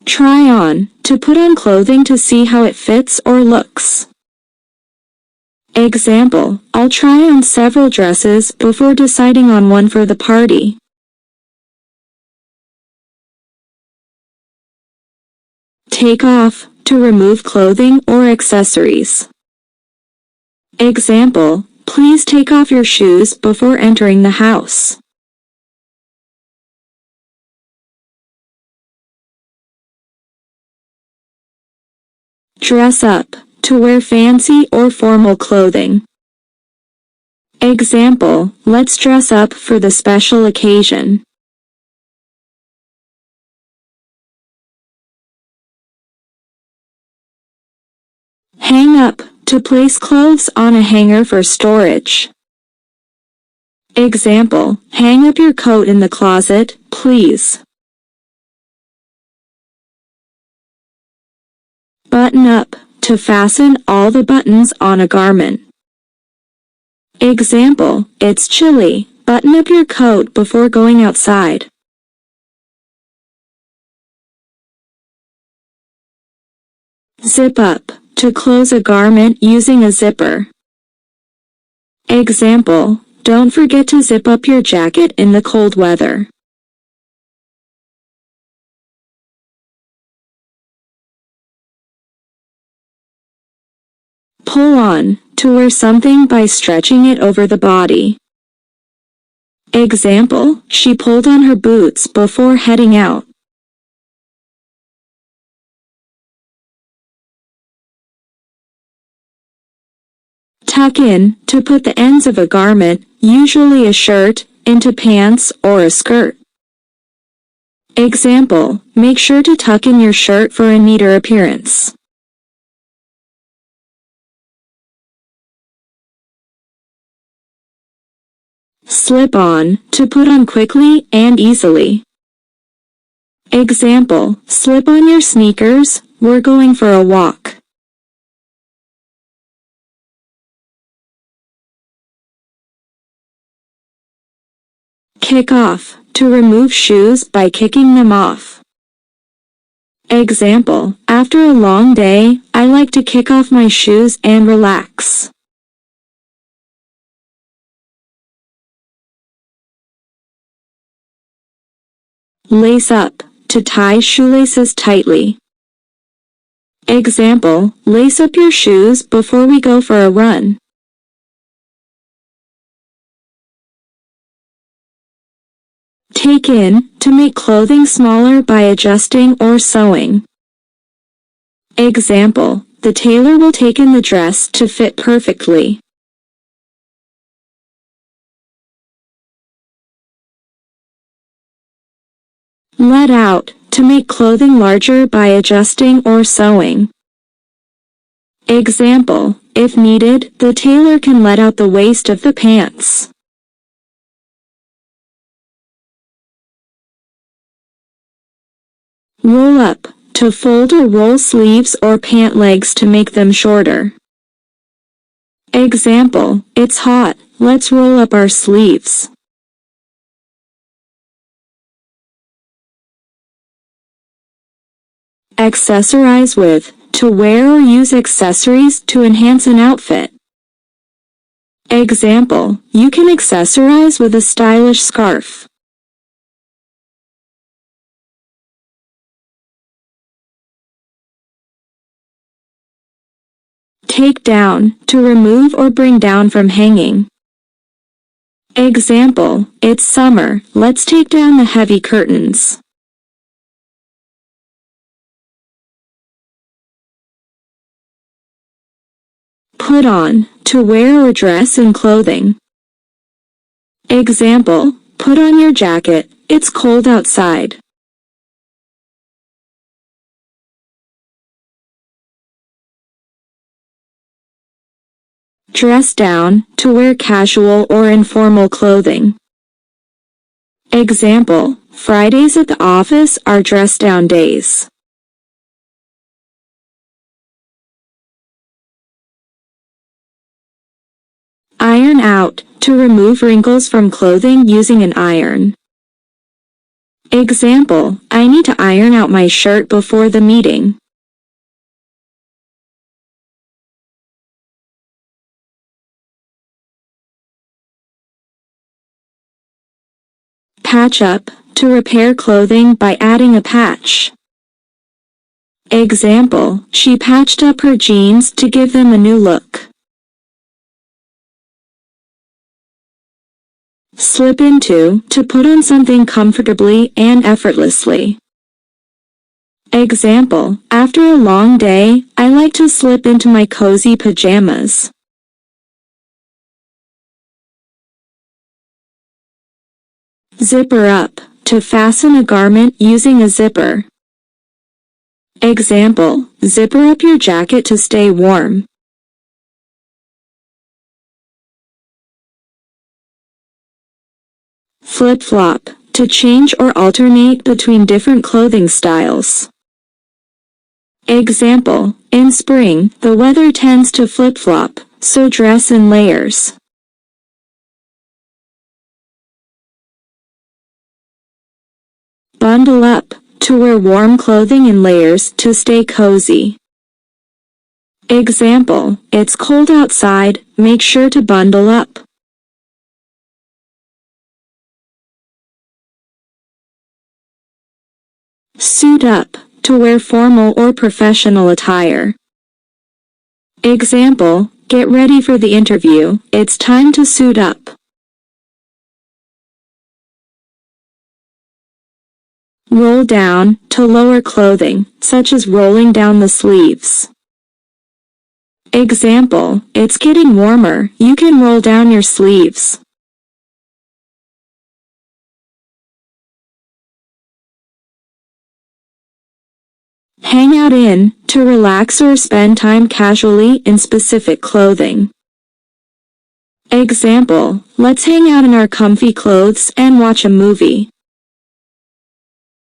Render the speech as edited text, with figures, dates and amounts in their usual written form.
Try on, to put on clothing to see how it fits or looks. Example, I'll try on several dresses before deciding on one for the party. Take off, to remove clothing or accessories. Example, please take off your shoes before entering the house. Dress up, to wear fancy or formal clothing. Example, let's dress up for the special occasion. Hang up, to place clothes on a hanger for storage. Example, hang up your coat in the closet, please. Button up, to fasten all the buttons on a garment. Example, it's chilly, button up your coat before going outside. Zip up, to close a garment using a zipper. Example, don't forget to zip up your jacket in the cold weather. Pull on, to wear something by stretching it over the body. Example, she pulled on her boots before heading out. Tuck in, to put the ends of a garment, usually a shirt, into pants or a skirt. Example, make sure to tuck in your shirt for a neater appearance. Slip on, to put on quickly and easily. Example, slip on your sneakers, we're going for a walk. Kick off, to remove shoes by kicking them off. Example, after a long day, I like to kick off my shoes and relax. Lace up, to tie shoelaces tightly. Example, lace up your shoes before we go for a run. Take in, to make clothing smaller by adjusting or sewing. Example, the tailor will take in the dress to fit perfectly. Let out, to make clothing larger by adjusting or sewing. Example, if needed, the tailor can let out the waist of the pants. Roll up, to fold or roll sleeves or pant legs to make them shorter. Example, it's hot, let's roll up our sleeves. Accessorize with, to wear or use accessories to enhance an outfit. Example, you can accessorize with a stylish scarf. Take down, to remove or bring down from hanging. Example, it's summer, let's take down the heavy curtains. Put on, to wear or dress in clothing. Example, put on your jacket, it's cold outside. Dress down, to wear casual or informal clothing. Example, Fridays at the office are dress down days. Iron out, to remove wrinkles from clothing using an iron. Example, I need to iron out my shirt before the meeting. Patch up, to repair clothing by adding a patch. Example, she patched up her jeans to give them a new look. Slip into, to put on something comfortably and effortlessly. Example, after a long day, I like to slip into my cozy pajamas. Zipper up, to fasten a garment using a zipper. Example, zipper up your jacket to stay warm. Flip-flop, to change or alternate between different clothing styles. Example, in spring, the weather tends to flip-flop, so dress in layers. Bundle up, to wear warm clothing in layers to stay cozy. Example, it's cold outside, make sure to bundle up. Suit up, to wear formal or professional attire. Example, get ready for the interview, it's time to suit up. Roll down, to lower clothing, such as rolling down the sleeves. Example, it's getting warmer, you can roll down your sleeves. Hang out in, to relax or spend time casually in specific clothing. Example, let's hang out in our comfy clothes and watch a movie.